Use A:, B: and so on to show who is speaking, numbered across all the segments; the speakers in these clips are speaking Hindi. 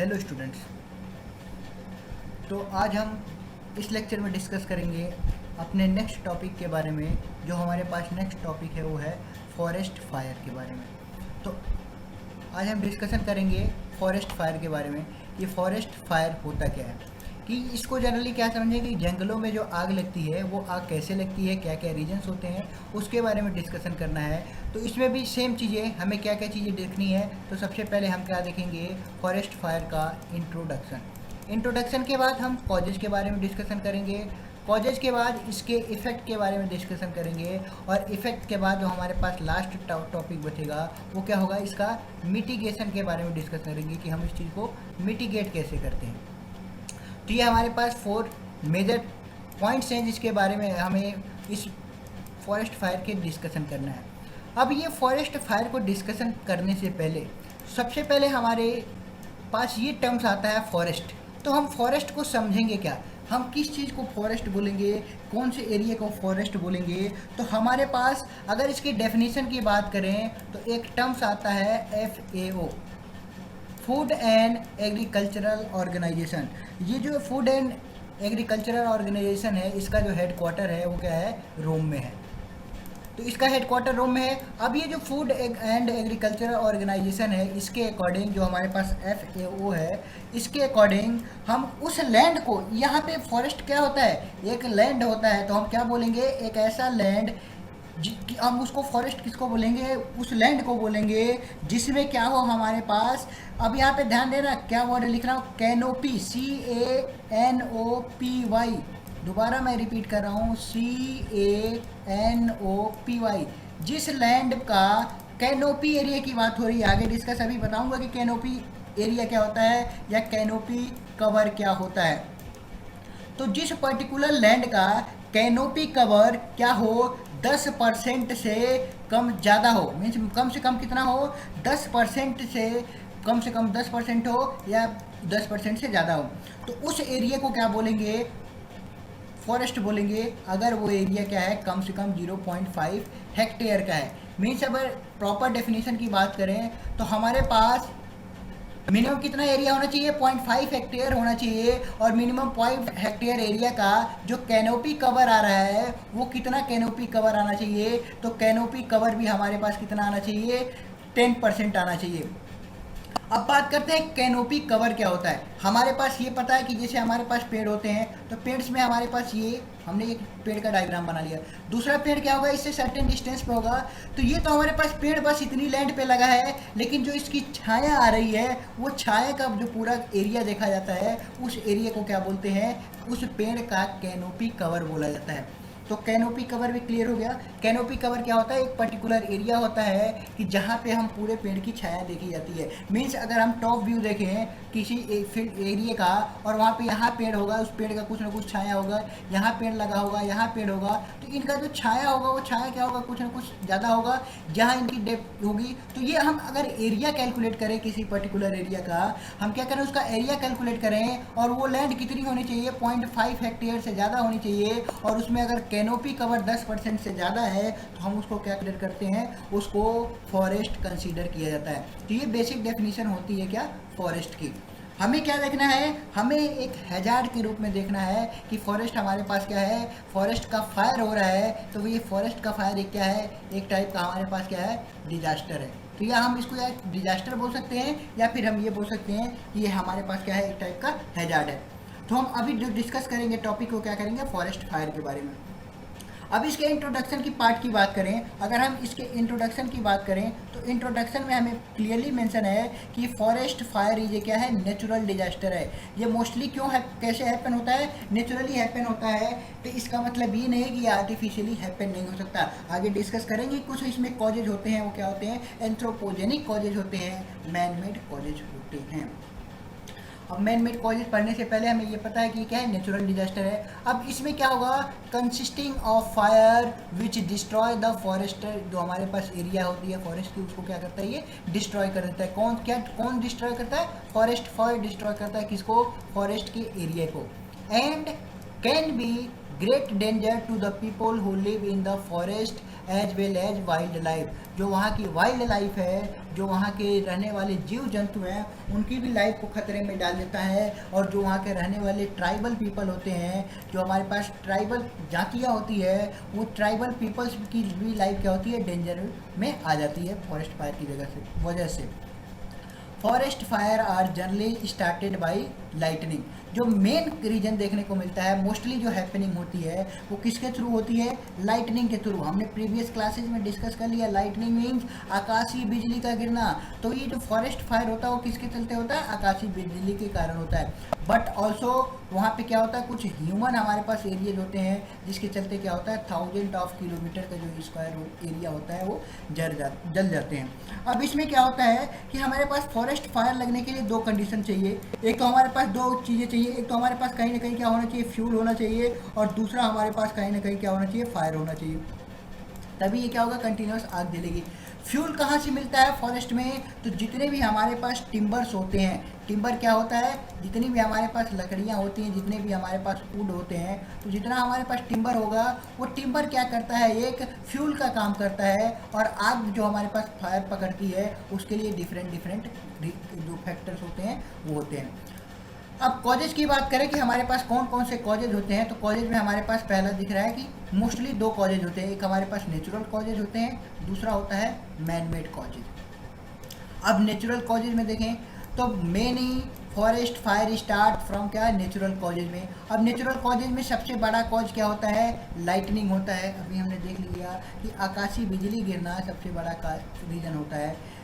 A: Hello students. तो आज हम इस लेक्चर में डिस्कस करेंगे अपने नेक्स्ट टॉपिक के बारे में। जो हमारे पास नेक्स्ट टॉपिक है वो है फॉरेस्ट फायर के बारे में। तो आज हम डिस्कशन करेंगे फॉरेस्ट फायर के बारे में। ये फॉरेस्ट फायर होता क्या है, कि इसको जनरली क्या समझें कि जंगलों में जो आग लगती है वो आग कैसे लगती है, क्या क्या रीजंस होते हैं, उसके बारे में डिस्कशन करना है। तो इसमें भी सेम चीज़ें, हमें क्या क्या चीज़ें देखनी है। तो सबसे पहले हम क्या देखेंगे, फॉरेस्ट फायर का इंट्रोडक्शन के बाद हम कॉजेज के बारे में डिस्कशन करेंगे। कॉजेज के बाद इसके इफ़ेक्ट के बारे में डिस्कशन करेंगे, और इफ़ेक्ट के बाद जो हमारे पास लास्ट टॉपिक बचेगा वो क्या होगा, इसका मिटिगेशन के बारे में डिस्कस करेंगे कि हम इस चीज़ को मिटिगेट कैसे करते हैं। तो ये हमारे पास 4 मेजर पॉइंट्स हैं जिसके बारे में हमें इस फॉरेस्ट फायर के डिस्कशन करना है। अब ये फॉरेस्ट फायर को डिस्कशन करने से पहले सबसे पहले हमारे पास ये टर्म्स आता है फॉरेस्ट। तो हम फॉरेस्ट को समझेंगे क्या, हम किस चीज़ को फॉरेस्ट बोलेंगे, कौन से एरिया को फॉरेस्ट बोलेंगे। तो हमारे पास अगर इसकी डेफिनेशन की बात करें तो एक टर्म्स आता है FAO, food and agricultural organization. ये जो फूड एंड एग्रीकल्चरल ऑर्गेनाइजेशन है, इसका जो हेडक्वार्टर है वो क्या है, रोम में है। तो इसका हेडक्वार्टर रोम में है। अब ये जो फूड एंड एग्रीकल्चरल ऑर्गेनाइजेशन है, इसके अकॉर्डिंग जो हमारे पास FAO है, इसके अकॉर्डिंग हम उस लैंड को, यहाँ पे फॉरेस्ट क्या होता है, एक लैंड होता है, तो हम क्या बोलेंगे, एक ऐसा लैंड, हम उसको फॉरेस्ट किसको बोलेंगे, उस लैंड को बोलेंगे जिसमें क्या हो हमारे पास। अब यहाँ पे ध्यान देना क्या वर्ड लिख रहा हूँ, कैनोपी, CANOPY। दोबारा मैं रिपीट कर रहा हूँ, CANOPY। जिस लैंड का कैनोपी एरिया की बात हो रही है, आगे डिस्कस अभी बताऊंगा कि कैनोपी एरिया क्या होता है या कैनोपी कवर क्या होता है। तो जिस पर्टिकुलर लैंड का कैनोपी कवर क्या हो, 10% से कम ज़्यादा हो, मीन्स कम से कम कितना हो, 10% से कम 10% हो या 10% से ज़्यादा हो, तो उस एरिया को क्या बोलेंगे, फॉरेस्ट बोलेंगे। अगर वो एरिया क्या है, कम से कम 0.5 हेक्टेयर का है। मीन्स अगर प्रॉपर डेफिनेशन की बात करें तो हमारे पास मिनिमम कितना एरिया होना चाहिए, 0.5 हेक्टेयर होना चाहिए। और मिनिमम 0.5 हेक्टेयर एरिया का जो कैनोपी कवर आ रहा है वो कितना कैनोपी कवर आना चाहिए, तो कैनोपी कवर भी हमारे पास कितना आना चाहिए, 10% आना चाहिए। अब बात करते हैं कैनोपी कवर क्या होता है। हमारे पास ये पता है कि जैसे हमारे पास पेड़ होते हैं, तो पेड़ में हमारे पास ये, हमने एक पेड़ का डायग्राम बना लिया, दूसरा पेड़ क्या होगा, इससे सर्टेन डिस्टेंस पे होगा। तो ये तो हमारे पास पेड़ बस इतनी लैंड पे लगा है, लेकिन जो इसकी छाया आ रही है, वो छाया का जो पूरा एरिया देखा जाता है, उस एरिया को क्या बोलते हैं, उस पेड़ का कैनोपी कवर बोला जाता है। तो कैनोपी कवर भी क्लियर हो गया। कैनोपी कवर क्या होता है, एक पर्टिकुलर एरिया होता है कि जहाँ पे हम पूरे पेड़ की छाया देखी जाती है। मीन्स अगर हम टॉप व्यू देखें किसी फील्ड एरिया का, और वहाँ पे यहाँ पेड़ होगा, उस पेड़ का कुछ ना कुछ छाया होगा, यहाँ पेड़ लगा होगा, यहाँ पेड़ होगा, तो इनका जो छाया होगा वो छाया क्या होगा, कुछ ना कुछ ज़्यादा होगा जहाँ इनकी डेप्थ होगी। तो ये हम अगर एरिया कैलकुलेट करें किसी पर्टिकुलर एरिया का, हम क्या करें, उसका एरिया कैलकुलेट करें, और वो लैंड कितनी होनी चाहिए, 0.5 हेक्टेयर से ज़्यादा होनी चाहिए। और उसमें अगर कैनोपी कवर 10% से ज़्यादा है तो हम उसको क्या कंसीडर करते हैं, उसको फॉरेस्ट कंसीडर किया जाता है। तो ये बेसिक डेफिनेशन होती है क्या, फॉरेस्ट की। हमें क्या देखना है, हमें एक हैजार्ड के रूप में देखना है कि फॉरेस्ट हमारे पास क्या है, फॉरेस्ट का फायर हो रहा है, तो ये फॉरेस्ट का फायर एक क्या है, एक टाइप का हमारे पास क्या है, डिजास्टर है। तो या हम इसको या डिजास्टर बोल सकते हैं, या फिर हम ये बोल सकते हैं कि ये हमारे पास क्या है, एक टाइप का हैजार्ड है। तो हम अभी जो डिस्कस करेंगे टॉपिक को क्या करेंगे, फॉरेस्ट फायर के बारे में। अब इसके इंट्रोडक्शन की पार्ट की बात करें, अगर हम इसके इंट्रोडक्शन की बात करें तो इंट्रोडक्शन में हमें क्लियरली मेंशन है कि फॉरेस्ट फायर ये क्या है, नेचुरल डिजास्टर है। ये मोस्टली क्यों है, कैसे हैपन होता है, नेचुरली हैपन होता है। तो इसका मतलब ये नहीं कि ये आर्टिफिशियली हैपन नहीं हो सकता। आगे डिस्कस करेंगे। कुछ इसमें कॉजेज होते हैं, वो क्या होते हैं, एंथ्रोपोजेनिक कॉजेज होते हैं, मैन मेड कॉजेज होते हैं। अब मैन मेड कॉजेज पढ़ने से पहले हमें ये पता है कि क्या है, नेचुरल डिजास्टर है। अब इसमें क्या होगा, consisting of fire which destroy the forest. जो हमारे पास एरिया होती है फॉरेस्ट की, उसको क्या करता है, ये डिस्ट्रॉय कर देता है। कौन डिस्ट्रॉय करता है, फॉरेस्ट फायर डिस्ट्रॉय करता है किसको, फॉरेस्ट के एरिया को। And can be great danger to the people who live in the forest as well as wildlife. जो वहाँ की वाइल्ड लाइफ है, जो वहाँ के रहने वाले जीव जंतु हैं, उनकी भी लाइफ को खतरे में डाल देता है। और जो वहाँ के रहने वाले ट्राइबल पीपल होते हैं, जो हमारे पास ट्राइबल जातियाँ होती है, वो ट्राइबल पीपल्स की भी लाइफ क्या होती है, डेंजर में आ जाती है फॉरेस्ट फायर की वजह से। Forest fire are generally started by lightning. जो मेन रीजन देखने को मिलता है, मोस्टली जो हैपनिंग होती है वो किसके थ्रू होती है, लाइटनिंग के थ्रू। हमने प्रीवियस क्लासेज में डिस्कस कर लिया, लाइटनिंग मीन्स आकाशीय बिजली का गिरना। तो ये जो फॉरेस्ट फायर होता है वो किसके चलते होता है, आकाशीय बिजली के कारण होता है। बट ऑल्सो वहाँ पे क्या होता है, कुछ ह्यूमन हमारे पास एरियाज होते हैं जिसके चलते क्या होता है, 1000 ऑफ किलोमीटर का जो स्क्वायर एरिया होता है वो जल जाते हैं। अब इसमें क्या होता है कि हमारे पास फॉरेस्ट फायर लगने के लिए दो कंडीशन चाहिए। एक तो हमारे पास दो चीज़ें चाहिए, एक तो हमारे पास कहीं ना कहीं क्या होना चाहिए, फ्यूल होना चाहिए, और दूसरा हमारे पास कहीं ना कहीं क्या होना चाहिए, फायर होना चाहिए। तभी ये क्या होगा, कंटिन्यूस आग जलेगी। फ्यूल कहाँ से मिलता है फॉरेस्ट में, तो जितने भी हमारे पास टिम्बर्स होते हैं, टिम्बर क्या होता है, जितनी भी हमारे पास लकड़ियाँ होती हैं, जितने भी हमारे पास वुड होते हैं, तो जितना हमारे पास टिम्बर होगा वो टिम्बर क्या करता है, एक फ्यूल का काम करता है। और आग जो हमारे पास फायर पकड़ती है उसके लिए डिफरेंट जो फैक्टर्स होते हैं वो होते हैं। अब कॉजेज की बात करें कि हमारे पास कौन कौन से कॉजेज होते हैं, तो कॉजेज में हमारे पास पहला दिख रहा है कि मोस्टली दो कॉजेज होते हैं। एक हमारे पास नेचुरल कॉजेज होते हैं, दूसरा होता है मैन मेड कॉजेज। अब नेचुरल कॉजेज में देखें तो many forest fire start from क्या, नेचुरल कॉजेज में। अब नेचुरल कॉजेज में सबसे बड़ा कॉज क्या होता है, लाइटनिंग होता है। अभी हमने देख लिया कि आकाशीय बिजली गिरना सबसे बड़ा रीज़न होता है।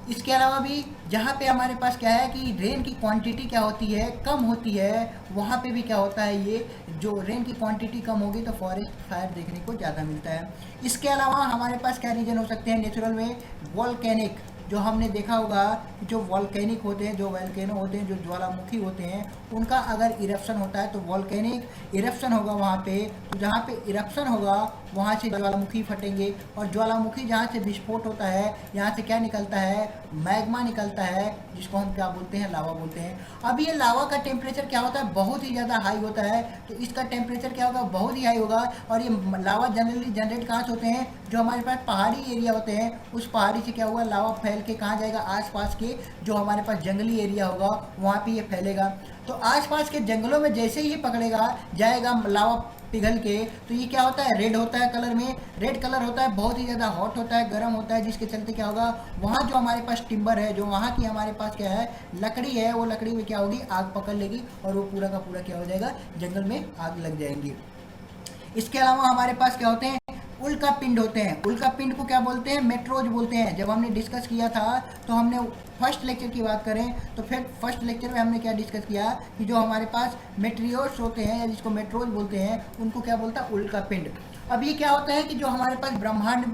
A: इसके अलावा भी जहाँ पे हमारे पास क्या है कि रेन की क्वांटिटी क्या होती है, कम होती है, वहाँ पे भी क्या होता है, ये जो रेन की क्वांटिटी कम होगी तो फॉरेस्ट फायर देखने को ज़्यादा मिलता है। इसके अलावा हमारे पास क्या रीजन हो सकते हैं नेचुरल में, वॉल्केनिक। जो हमने देखा होगा कि जो वॉल्केनिक होते हैं, जो वॉल्केनो होते हैं, जो ज्वालामुखी होते हैं, उनका अगर इरप्शन होता है तो वॉल्केनिक इरप्शन होगा वहाँ पे। तो जहाँ पे इरप्शन होगा वहाँ से ज्वालामुखी फटेंगे, और ज्वालामुखी जहाँ से विस्फोट होता है, यहाँ से क्या निकलता है, मैग्मा निकलता है, जिसको हम क्या बोलते हैं, लावा बोलते हैं। अब ये लावा का टेम्परेचर क्या होता है, बहुत ही ज़्यादा हाई होता है। तो इसका टेम्परेचर क्या होगा, बहुत ही हाई होगा। और ये लावा जनरली जनरेट कहाँ से होते हैं, जो हमारे पास पहाड़ी एरिया होते हैं, उस पहाड़ी से क्या हुआ, लावा फैल के कहाँ जाएगा, आसपास के जो हमारे पास जंगली एरिया होगा वहाँ पे ये फैलेगा। तो आसपास के जंगलों में जैसे ही पकड़ेगा जाएगा लावा पिघल के, तो ये क्या होता है, रेड होता है कलर में, रेड कलर होता है, बहुत ही ज़्यादा हॉट होता है, गर्म होता है, जिसके चलते क्या होगा, वहाँ जो हमारे पास टिम्बर है, जो वहाँ की हमारे पास क्या है, लकड़ी है, वो लकड़ी में क्या होगी, आग पकड़ लेगी और वो पूरा का पूरा क्या हो जाएगा, जंगल में आग लग जाएंगी। इसके अलावा हमारे पास क्या होते हैं, उल्का पिंड होते हैं। उल्का पिंड को क्या बोलते हैं, मेट्रोज बोलते हैं। जब हमने डिस्कस किया था तो हमने फर्स्ट लेक्चर की बात करें तो फिर फर्स्ट लेक्चर में हमने क्या डिस्कस किया कि जो हमारे पास मेट्रियोस होते हैं या जिसको मेट्रोज बोलते हैं, उनको क्या बोलता है, उल्का पिंड। अब ये क्या होता है कि जो हमारे पास ब्रह्मांड,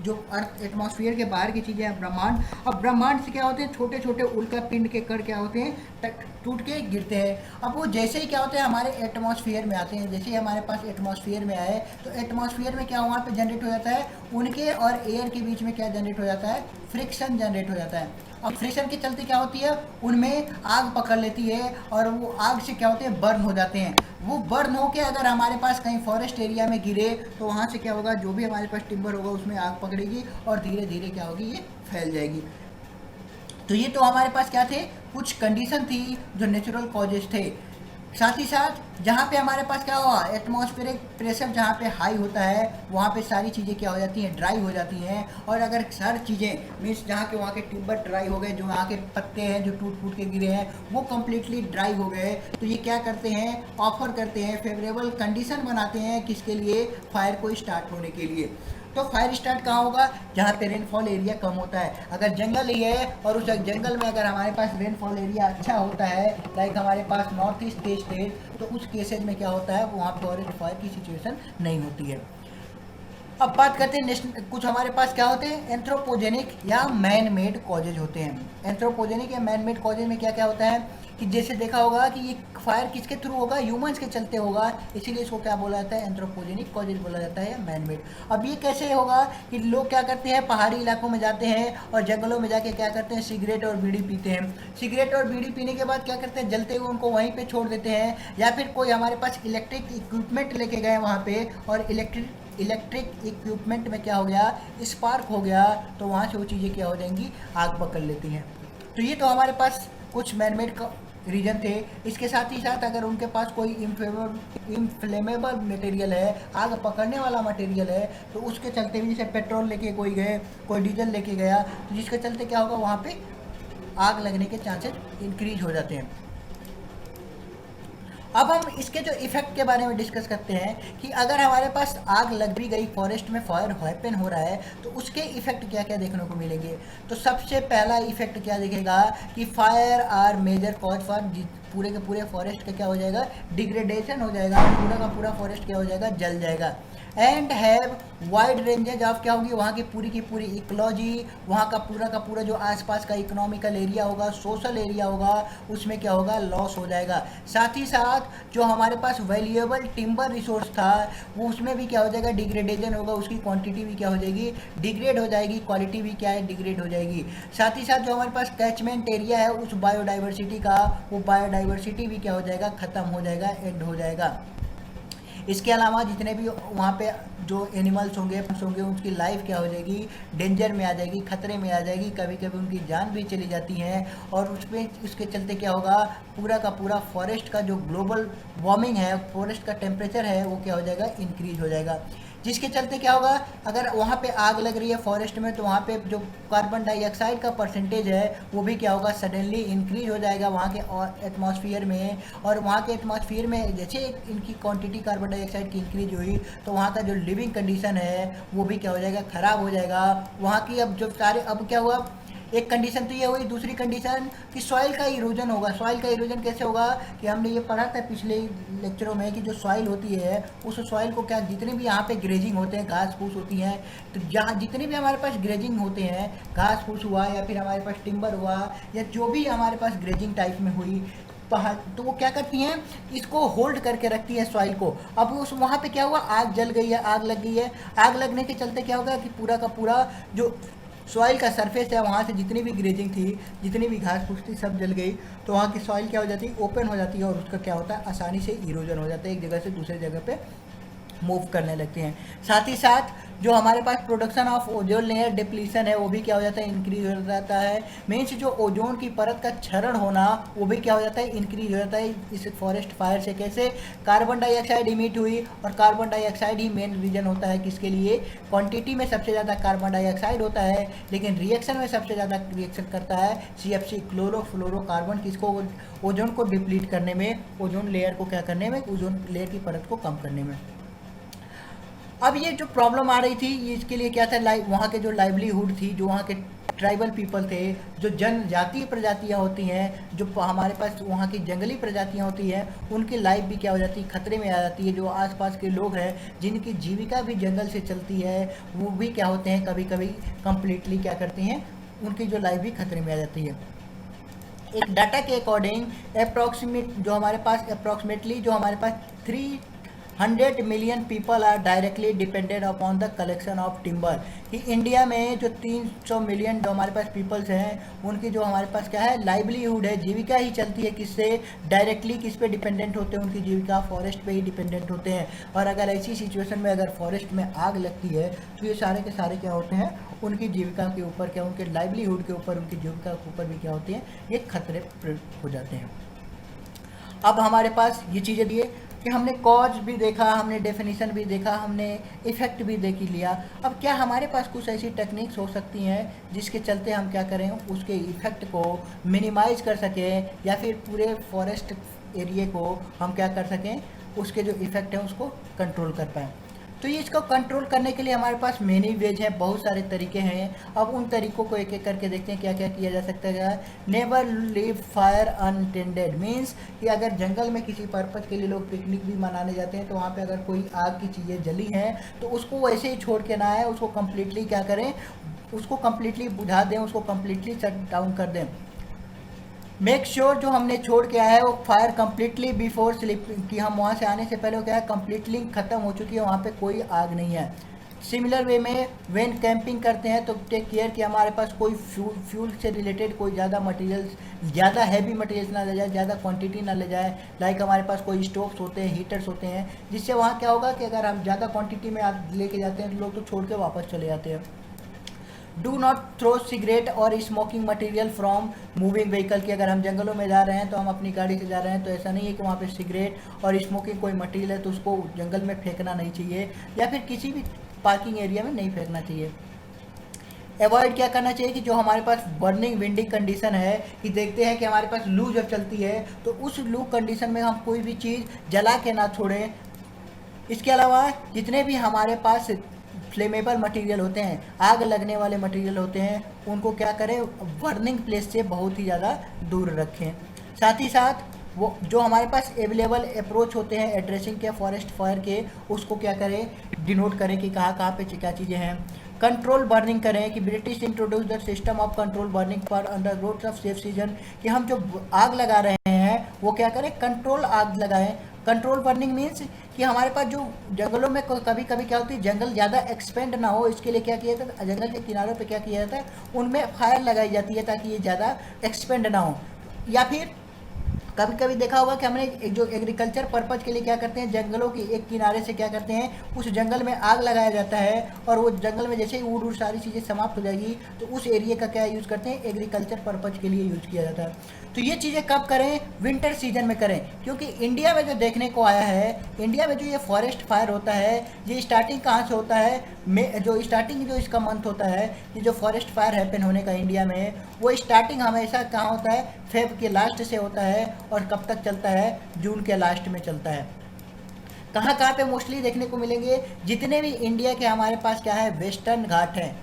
A: जो अर्थ एटमॉस्फेयर के बाहर की चीज़ें हैं ब्रह्मांड, अब ब्रह्मांड से क्या होते हैं, छोटे छोटे उल्का पिंड के कण क्या होते हैं, टूट के गिरते हैं। अब वो जैसे ही क्या होते हैं, हमारे एटमॉस्फेयर में आते हैं, जैसे ही हमारे पास एटमॉस्फेयर में आए तो एटमॉस्फेयर में क्या वहाँ पे जनरेट हो जाता है, उनके और एयर के बीच में क्या जनरेट हो जाता है, फ्रिक्शन जनरेट हो जाता है। अब फ्रिक्शन के चलते क्या होती है, उनमें आग पकड़ लेती है और वो आग से क्या होते हैं, बर्न हो जाते हैं। वो बर्न होके अगर हमारे पास कहीं फॉरेस्ट एरिया में गिरे तो वहाँ से क्या होगा, जो भी हमारे पास टिम्बर होगा उसमें आग पकड़ेगी और धीरे धीरे क्या होगी, ये फैल जाएगी। तो ये तो हमारे पास क्या थे, कुछ कंडीशन थी जो नेचुरल कॉजेज थे। साथ ही साथ जहाँ पे हमारे पास क्या हुआ, एटमॉस्फेरिक प्रेशर जहाँ पे हाई होता है वहाँ पे सारी चीज़ें क्या हो जाती हैं, ड्राई हो जाती हैं। और अगर सारी चीज़ें मीन्स जहाँ के वहाँ के टिम्बर ड्राई हो गए, जो वहाँ के पत्ते हैं जो टूट फूट के गिरे हैं वो कम्प्लीटली ड्राई हो गए, तो ये क्या करते हैं, ऑफर करते हैं, फेवरेबल कंडीशन बनाते हैं किसके लिए, फायर को स्टार्ट होने के लिए। तो फायर स्टार्ट कहाँ होगा, जहाँ पे रेनफॉल एरिया कम होता है। अगर जंगल ही है और उस जंगल में अगर हमारे पास रेनफॉल एरिया अच्छा होता है, लाइक हमारे पास नॉर्थ ईस्ट के स्टेट, तो उस केसेज में क्या होता है, वहाँ फॉरेस्ट फायर की सिचुएशन नहीं होती है। अब बात करते हैं नेशनल, कुछ हमारे पास क्या होते हैं एंथ्रोपोजेनिक या मैन मेड कॉजेज होते हैं। एंथ्रोपोजेनिक या मैन मेड कॉजेज में क्या क्या होता है कि जैसे देखा होगा कि ये फायर किसके थ्रू होगा, ह्यूमंस के चलते होगा, इसीलिए इसको क्या बोला जाता है एंथ्रोपोजेनिक कॉजेज बोला जाता है या मैन मेड। अब ये कैसे होगा कि लोग क्या करते हैं पहाड़ी इलाकों में जाते हैं और जंगलों में जाके क्या करते हैं सिगरेट और बीड़ी पीते हैं। सिगरेट और बीड़ी पीने के बाद क्या करते हैं जलते हुए उनको वहीं पे छोड़ देते हैं, या फिर कोई हमारे पास इलेक्ट्रिक इक्विपमेंट लेके गए वहाँ पे और इलेक्ट्रिक इक्विपमेंट में क्या हो गया स्पार्क हो गया, तो वहाँ से वो चीज़ें क्या हो जाएंगी आग पकड़ लेती हैं। तो ये तो हमारे पास कुछ मैनमेड का रीजन थे। इसके साथ ही साथ अगर उनके पास कोई इनफ्लेमेबल मटेरियल है, आग पकड़ने वाला मटेरियल है, तो उसके चलते भी जैसे पेट्रोल लेके कोई गए, कोई डीजल लेके गया, तो जिसके चलते क्या होगा वहाँ पे आग लगने के चांसेस इंक्रीज हो जाते हैं। अब हम इसके जो इफेक्ट के बारे में डिस्कस करते हैं कि अगर हमारे पास आग लग भी गई, फॉरेस्ट में फायर हैपन हो रहा है, तो उसके इफेक्ट क्या क्या देखने को मिलेंगे। तो सबसे पहला इफेक्ट क्या दिखेगा कि fire are major cause for पूरे के पूरे फॉरेस्ट का क्या हो जाएगा डिग्रेडेशन हो जाएगा, पूरा का पूरा फॉरेस्ट क्या हो जाएगा जल जाएगा। And have wide ranges of क्या होगी वहाँ की पूरी इकोलॉजी, वहाँ का पूरा जो आसपास का इकोनॉमिकल एरिया होगा, सोशल एरिया होगा, उसमें क्या होगा लॉस हो जाएगा। साथ ही साथ जो हमारे पास वैल्यूएबल टिम्बर रिसोर्स था वो उसमें भी क्या हो जाएगा डिग्रेडेशन होगा, उसकी क्वांटिटी भी क्या हो जाएगी डिग्रेड हो जाएगी, क्वालिटी भी क्या है डिग्रेड हो जाएगी। साथ ही साथ जो हमारे पास कैचमेंट एरिया है उस बायोडाइवर्सिटी का, वो बायोडाइवर्सिटी भी क्या हो जाएगा ख़त्म हो जाएगा, एंड हो जाएगा। इसके अलावा जितने भी वहाँ पे जो एनिमल्स होंगे उनकी लाइफ क्या हो जाएगी डेंजर में आ जाएगी, खतरे में आ जाएगी, कभी कभी उनकी जान भी चली जाती है। और उसमें उसके चलते क्या होगा पूरा का पूरा फॉरेस्ट का जो ग्लोबल वार्मिंग है, फॉरेस्ट का टेम्परेचर है वो क्या हो जाएगा इंक्रीज हो जाएगा। जिसके चलते क्या होगा अगर वहाँ पे आग लग रही है फॉरेस्ट में, तो वहाँ पे जो कार्बन डाइऑक्साइड का परसेंटेज है वो भी क्या होगा सडनली इंक्रीज हो जाएगा वहाँ के एटमॉस्फेयर में। और वहाँ के एटमॉस्फेयर में जैसे इनकी क्वांटिटी कार्बन डाइऑक्साइड की इंक्रीज हुई, तो वहाँ का जो लिविंग कंडीशन है वो भी क्या हो जाएगा ख़राब हो जाएगा। वहाँ की अब जो सारे अब क्या हुआ एक कंडीशन तो ये हुई, दूसरी कंडीशन कि सॉइल का इरोजन होगा। सॉइल का इरोजन कैसे होगा कि हमने ये पढ़ा था पिछले लेक्चरों में कि जो सॉइल होती है उस सॉइल को क्या जितने भी यहाँ पे ग्रेजिंग होते हैं, घास फूस होती हैं, तो जहाँ जितने भी हमारे पास ग्रेजिंग होते हैं, घास फूस हुआ या फिर हमारे पास टिम्बर हुआ या जो भी हमारे पास ग्रेजिंग टाइप में हुई, तो वो क्या करती हैं इसको होल्ड करके रखती है सॉइल को। अब उस वहाँ पे क्या हुआ आग जल गई है, आग लग गई है, आग लगने के चलते क्या होगा कि पूरा का पूरा जो सॉइल का सरफेस है वहाँ से जितनी भी ग्रेजिंग थी, जितनी भी घास फूस थी, सब जल गई। तो वहाँ की सॉइल क्या हो जाती है ओपन हो जाती है और उसका क्या होता है आसानी से इरोजन हो जाता है, एक जगह से दूसरी जगह पे मूव करने लगते हैं। साथ ही साथ जो हमारे पास production of ozone layer depletion है वो भी क्या हो जाता है इंक्रीज हो जाता है। मीन्स जो ओजोन की परत का क्षरण होना वो भी क्या हो जाता है इंक्रीज हो जाता है इस फॉरेस्ट फायर से। कैसे कार्बन डाइऑक्साइड इमिट हुई, और कार्बन डाइऑक्साइड ही मेन रीजन होता है किसके लिए क्वांटिटी में सबसे ज़्यादा कार्बन डाइऑक्साइड होता है, लेकिन रिएक्शन में सबसे ज़्यादा रिएक्शन करता है CFC क्लोरोफ्लोरोकार्बन, किसको ओजोन को डिप्लीट करने में, ओजोन लेयर को क्या करने में, ओजोन लेयर की परत को कम करने में। अब ये जो प्रॉब्लम आ रही थी ये इसके लिए क्या था वहाँ के जो लाइवलीहुड थी, जो वहाँ के ट्राइबल पीपल थे, जो जनजातीय प्रजातियाँ होती हैं, जो हमारे पास वहाँ की जंगली प्रजातियाँ होती हैं, उनकी लाइफ भी क्या हो जाती है खतरे में आ जाती है। जो आसपास के लोग हैं जिनकी जीविका भी जंगल से चलती है वो भी क्या होते हैं कभी कभी कंप्लीटली क्या करते हैं उनकी जो लाइफ भी खतरे में आ जाती है। एक डाटा के अकॉर्डिंग अप्रॉक्सीमेटली जो हमारे पास 300 million people are directly dependent upon the collection of timber. कि इंडिया में जो 300 मिलियन जो हमारे पास पीपल्स हैं उनकी जो हमारे पास क्या है लाइवलीहुड है, जीविका ही चलती है किससे डायरेक्टली, किस पे डिपेंडेंट होते हैं, उनकी जीविका फॉरेस्ट पे ही डिपेंडेंट होते हैं। और अगर ऐसी सिचुएशन में अगर फॉरेस्ट में आग लगती है तो ये सारे के सारे क्या होते हैं उनकी जीविका के ऊपर क्या, उनके लाइवलीहुड के ऊपर, उनकी जीविका के ऊपर भी क्या होते हैं ये खतरे हो जाते हैं। अब हमारे पास ये चीज़ें दिए कि हमने कॉज भी देखा, हमने डेफिनेशन भी देखा, हमने इफेक्ट भी देख ही लिया। अब क्या हमारे पास कुछ ऐसी टेक्निक्स हो सकती हैं जिसके चलते हम क्या करें उसके इफेक्ट को मिनिमाइज कर सकें, या फिर पूरे फॉरेस्ट एरिया को हम क्या कर सकें उसके जो इफेक्ट है उसको कंट्रोल कर पाएँ। तो ये इसको कंट्रोल करने के लिए हमारे पास मेनी वेज है, बहुत सारे तरीके हैं। अब उन तरीकों को एक एक करके देखते हैं क्या क्या किया जा सकता है। नेवर लीव फायर अनटेंडेड मीन्स कि अगर जंगल में किसी पर्पज़ के लिए लोग पिकनिक भी मनाने जाते हैं तो वहाँ पे अगर कोई आग की चीज़ें जली हैं तो उसको वैसे ही छोड़ के ना आए, उसको कम्प्लीटली क्या करें, उसको कम्प्लीटली बुझा दें, उसको कम्प्लीटली शट डाउन कर दें। मेक श्योर जो हमने छोड़ के आया है वो फायर कम्प्लीटली बिफोर स्लीपिंग, कि हम वहाँ से आने से पहले वो क्या है कम्प्लीटली ख़त्म हो चुकी है, वहाँ पे कोई आग नहीं है। सिमिलर वे में व्हेन कैंपिंग करते हैं तो टेक केयर कि हमारे पास कोई फ्यूल से रिलेटेड कोई ज़्यादा मटेरियल्स, ज़्यादा हैवी मटेरियल्स ना ले जाए, ज़्यादा क्वांटिटी ना ले जाए। लाइक हमारे पास कोई स्टोव्स होते हैं, हीटर्स होते हैं, जिससे वहाँ क्या होगा कि अगर हम ज़्यादा क्वांटिटी में आप लेके जाते हैं तो लोग तो छोड़ के वापस चले जाते हैं। डू नॉट थ्रो सिगरेट और smoking material from moving vehicle, की अगर हम जंगलों में जा रहे हैं तो हम अपनी गाड़ी से जा रहे हैं तो ऐसा नहीं है कि वहाँ पे सिगरेट और स्मोकिंग कोई मटेरियल है तो उसको जंगल में फेंकना नहीं चाहिए, या फिर किसी भी पार्किंग एरिया में नहीं फेंकना चाहिए। अवॉइड क्या करना चाहिए कि जो हमारे पास बर्निंग विंडिंग कंडीशन है, कि देखते हैं कि हमारे पास लू जब चलती है तो उस लू कंडीशन में हम कोई भी चीज़ जला के ना छोड़ें। इसके अलावा जितने भी हमारे पास फ्लेमेबल मटेरियल होते हैं, आग लगने वाले मटेरियल होते हैं, उनको क्या करें बर्निंग प्लेस से बहुत ही ज़्यादा दूर रखें। साथ ही साथ वो जो हमारे पास अवेलेबल अप्रोच होते हैं एड्रेसिंग के फॉरेस्ट फायर के, उसको क्या करें डिनोट करें कि कहाँ कहाँ पे क्या चीज़ें हैं। कंट्रोल बर्निंग करें कि British introduce the system of control burning for under roads of safe season, कि हम जो आग लगा रहे हैं वो क्या करें कंट्रोल आग लगाएं। कंट्रोल बर्निंग मीन्स कि हमारे पास जो जंगलों में कभी कभी क्या होती है जंगल ज़्यादा एक्सपेंड ना हो, इसके लिए क्या किया जाता है जंगल के किनारों पे क्या किया जाता है उनमें फायर लगाई जाती है ताकि ये ज़्यादा एक्सपेंड ना हो। या फिर कभी कभी देखा होगा कि हमने जो एग्रीकल्चर पर्पज़ के लिए क्या करते हैं जंगलों के एक किनारे से क्या करते हैं उस जंगल में आग लगाया जाता है, और वो जंगल में जैसे ही वुड सारी चीज़ें समाप्त हो जाएगी तो उस एरिया का क्या यूज़ करते हैं एग्रीकल्चर पर्पज़ के लिए यूज़ किया जाता है। तो ये चीज़ें कब करें विंटर सीजन में करें, क्योंकि इंडिया में जो देखने को आया है, इंडिया में जो ये फॉरेस्ट फायर होता है ये स्टार्टिंग कहाँ से होता है, जो स्टार्टिंग जो इसका मंथ होता है ये जो फॉरेस्ट फायर हैपन होने का इंडिया में, वो स्टार्टिंग हमेशा कहाँ होता है फेब के लास्ट से होता है और कब तक चलता है जून के लास्ट में चलता है। कहाँ कहाँ पे मोस्टली देखने को मिलेंगे, जितने भी इंडिया के हमारे पास क्या है वेस्टर्न घाट हैं।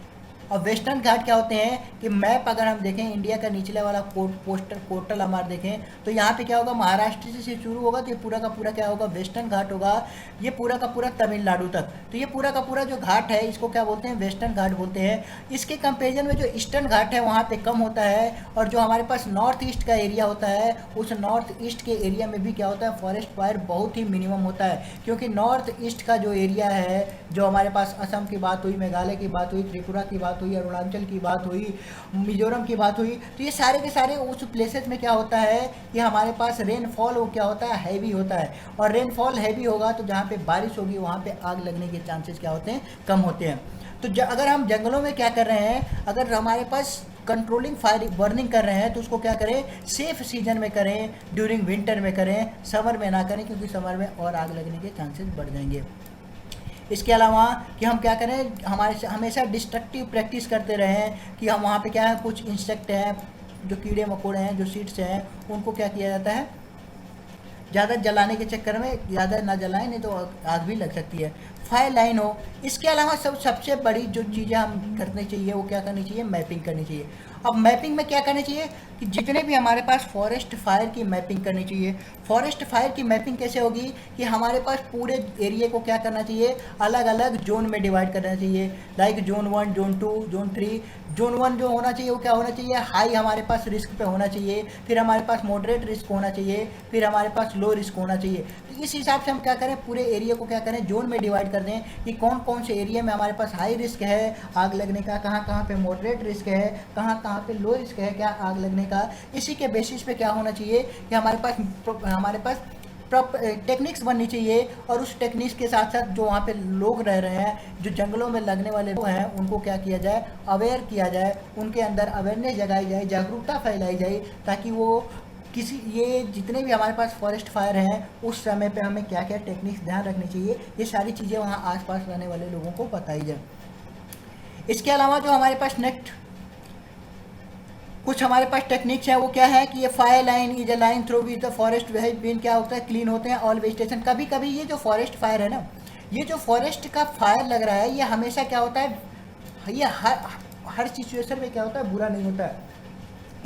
A: और वेस्टर्न घाट क्या होते हैं कि मैप अगर हम देखें इंडिया का निचले वाला पोर्टल हमारा देखें तो यहाँ पे क्या होगा महाराष्ट्र से शुरू होगा तो ये पूरा का पूरा क्या होगा वेस्टर्न घाट होगा, ये पूरा का पूरा तमिलनाडु तक। तो ये पूरा का पूरा जो घाट है इसको क्या बोलते हैं वेस्टर्न घाट बोलते हैं। इसके कंपेरिजन में जो ईस्टर्न घाट है वहाँ पे कम होता है, और जो हमारे पास नॉर्थ ईस्ट का एरिया होता है उस नॉर्थ ईस्ट के एरिया में भी क्या होता है फॉरेस्ट फायर बहुत ही मिनिमम होता है, क्योंकि नॉर्थ ईस्ट का जो एरिया है जो हमारे पास असम की बात हुई, मेघालय की बात हुई, त्रिपुरा की बात हुई, अरुणाचल की बात हुई, मिजोरम की बात हुई, तो ये सारे के सारे उस प्लेसेस में क्या होता है कि हमारे पास रेनफॉल वो क्या होता है हैवी होता है, और रेनफॉल हैवी होगा तो जहाँ पे बारिश होगी वहाँ पे आग लगने के चांसेस क्या होते हैं कम होते हैं। तो अगर हम जंगलों में क्या कर रहे हैं, अगर हमारे पास कंट्रोलिंग फायर बर्निंग कर रहे हैं तो उसको क्या करें सेफ सीजन में करें, ड्यूरिंग विंटर में करें, समर में ना करें क्योंकि समर में और आग लगने के चांसेस बढ़ जाएंगे। इसके अलावा कि हम क्या करें हमारे हमेशा डिस्ट्रक्टिव प्रैक्टिस करते रहें कि हम वहाँ पे क्या है कुछ इंसेक्ट हैं जो कीड़े मकोड़े हैं जो सीड्स हैं उनको क्या किया जाता है ज़्यादा जलाने के चक्कर में ज़्यादा ना जलाएं नहीं तो आग भी लग सकती है। फायर लाइन हो। इसके अलावा सबसे बड़ी जो चीज़ें हम करनी चाहिए वो क्या करनी चाहिए मैपिंग करनी चाहिए। अब मैपिंग में क्या करना चाहिए कि जितने भी हमारे पास फॉरेस्ट फायर की मैपिंग करनी चाहिए। फॉरेस्ट फायर की मैपिंग कैसे होगी कि हमारे पास पूरे एरिया को क्या करना चाहिए अलग अलग जोन में डिवाइड करना चाहिए, like zone 1, zone 2, zone 3। Zone 1 जो होना चाहिए वो क्या होना चाहिए हाई हमारे पास रिस्क पे होना चाहिए, फिर हमारे पास मॉडरेट रिस्क होना चाहिए, फिर हमारे पास लो रिस्क होना चाहिए। तो इस हिसाब से हम क्या करें पूरे एरिया को क्या करें जोन में डिवाइड कर दें कि कौन कौन से एरिया में हमारे पास हाई रिस्क है आग लगने का, कहाँ कहाँ पे मॉडरेट रिस्क है, कहाँ कहाँ पे लो रिस्क है क्या आग लगने का। इसी के बेसिस पे क्या होना चाहिए कि हमारे पास टेक्निक्स बननी चाहिए, और उस टेक्निक्स के साथ साथ जो वहाँ पे लोग रह रहे हैं जो जंगलों में लगने वाले लोग हैं उनको क्या किया जाए अवेयर किया जाए, उनके अंदर अवेयरनेस जगाई जाए, जागरूकता फैलाई जाए, ताकि वो किसी ये जितने भी हमारे पास फॉरेस्ट फायर हैं उस समय पे हमें क्या क्या टेक्निक्स ध्यान रखनी चाहिए ये सारी चीज़ें वहाँ आसपास रहने वाले लोगों को बताई जाए। इसके अलावा जो हमारे पास नेक्स्ट कुछ हमारे पास टेक्निक्स है वो क्या है कि ये fire line is a line through which the forest has been क्या होता है क्लीन होते हैं ऑल वेजिटेशन। कभी कभी ये जो फॉरेस्ट फायर है ना ये जो फॉरेस्ट का फायर लग रहा है ये हमेशा क्या होता है, ये हर सिचुएशन में क्या होता है, बुरा नहीं होता है।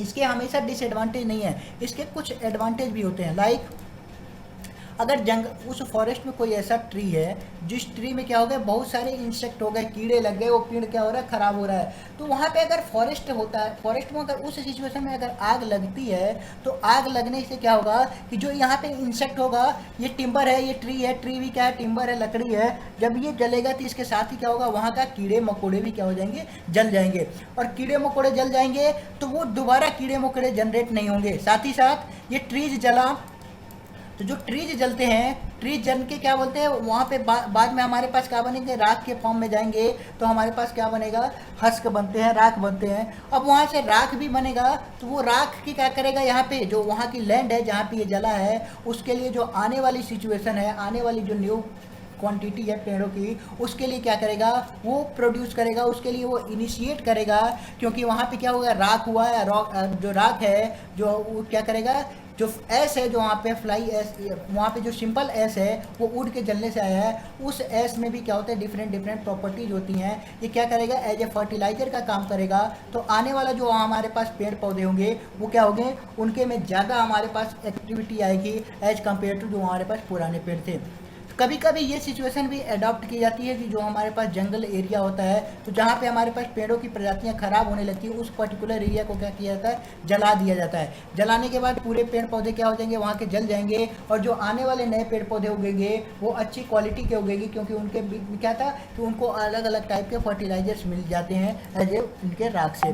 A: इसके हमेशा डिसएडवांटेज नहीं है, इसके कुछ एडवांटेज भी होते हैं। लाइक अगर उस फॉरेस्ट में कोई ऐसा ट्री है जिस ट्री में क्या हो गया, बहुत सारे इंसेक्ट हो गए, कीड़े लग गए, वो पेड़ क्या हो रहा है, ख़राब हो रहा है। तो वहाँ पे अगर फॉरेस्ट होता है, फॉरेस्ट में अगर उस सिचुएशन में अगर आग लगती है तो आग लगने से क्या होगा कि जो यहाँ पे इंसेक्ट होगा, ये टिम्बर है, ये ट्री है, ट्री भी क्या है, टिम्बर है, लकड़ी है, जब ये जलेगा तो इसके साथ ही क्या होगा, वहाँ का कीड़े मकोड़े भी क्या हो जाएंगे, जल जाएंगे। और कीड़े मकोड़े जल जाएंगे तो वो दोबारा कीड़े मकोड़े जनरेट नहीं होंगे। साथ ही साथ ये ट्रीज जला, तो जो ट्रीज जलते हैं, ट्रीज जल के क्या बोलते हैं, वहाँ पे बाद में हमारे पास क्या बनेंगे, राख के फॉर्म में जाएंगे, तो हमारे पास क्या बनेगा, हस्क बनते हैं, राख बनते हैं। अब वहाँ से राख भी बनेगा, तो वो राख की क्या करेगा, यहाँ पे जो वहाँ की लैंड है जहाँ पे ये जला है, उसके लिए जो आने वाली सिचुएशन है, आने वाली जो न्यू क्वांटिटी है पेड़ों की, उसके लिए क्या करेगा, वो प्रोड्यूस करेगा, उसके लिए वो इनिशिएट करेगा। क्योंकि वहाँ पे क्या होगा, राख हुआ है, जो राख है, जो वो क्या करेगा, जो एस है, जो वहाँ पे फ्लाई एस, वहाँ पे जो सिंपल एस है वो उड़ के जलने से आया है, उस एस में भी क्या होता है, डिफरेंट डिफरेंट प्रॉपर्टीज होती हैं। ये क्या करेगा, एज ए फर्टिलाइजर का काम करेगा। तो आने वाला जो हमारे पास पेड़ पौधे होंगे वो क्या होंगे, उनके में ज़्यादा हमारे पास एक्टिविटी आएगी एज कम्पेयर टू जो हमारे पास पुराने पेड़ थे। कभी कभी ये सिचुएशन भी अडॉप्ट की जाती है कि जो हमारे पास जंगल एरिया होता है, तो जहाँ पे हमारे पास पेड़ों की प्रजातियाँ खराब होने लगती है, उस पर्टिकुलर एरिया को क्या किया जाता है, जला दिया जाता है। जलाने के बाद पूरे पेड़ पौधे क्या हो जाएंगे, वहाँ के जल जाएंगे, और जो आने वाले नए पेड़ पौधे उगेंगे वो अच्छी क्वालिटी के उगेंगे, क्योंकि उनके क्या था कि उनको अलग अलग टाइप के फर्टिलाइजर्स मिल जाते हैं एज ए उनके राख से।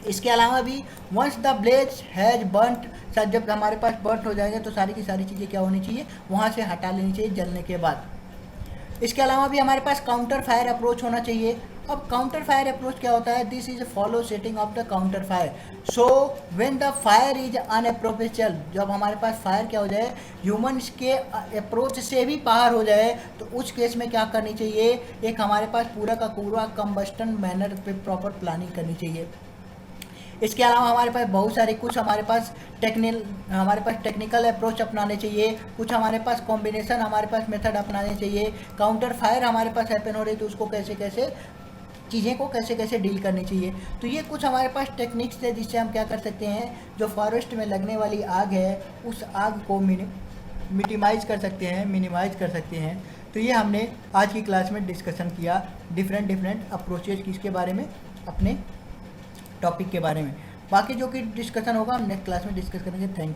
A: इसके अलावा भी once the blaze has burnt, जब हमारे पास बर्न हो जाएंगे तो सारी की सारी चीज़ें क्या होनी चाहिए, वहाँ से हटा लेनी चाहिए जलने के बाद। इसके अलावा भी हमारे पास काउंटर फायर अप्रोच होना चाहिए। अब काउंटर फायर अप्रोच क्या होता है, this is follow setting of the counter fire. So when the fire is unapproachable, जब हमारे पास फायर क्या हो जाए, ह्यूमन्स के अप्रोच से भी बाहर हो जाए, तो उस केस में क्या करनी चाहिए, एक हमारे पास पूरा का पूरा कंबस्टन मैनर पे प्रॉपर प्लानिंग करनी चाहिए। इसके अलावा हमारे पास बहुत सारे, कुछ हमारे पास टेक्निकल अप्रोच अपनाने चाहिए, कुछ हमारे पास कॉम्बिनेशन हमारे पास मेथड अपनाने चाहिए। काउंटर फायर हमारे पास हैपन हो रही है तो उसको कैसे कैसे चीज़ें को कैसे कैसे डील करनी चाहिए। तो ये कुछ हमारे पास टेक्निक्स है जिससे हम क्या कर सकते हैं, जो फॉरेस्ट में लगने वाली आग है उस आग को मिनिमाइज कर सकते हैं। तो ये हमने आज की क्लास में डिस्कशन किया डिफरेंट अप्रोचेज किसके बारे में, अपने टॉपिक के बारे में। बाकी जो कि डिस्कशन होगा हम नेक्स्ट क्लास में डिस्कस करेंगे। Thank you.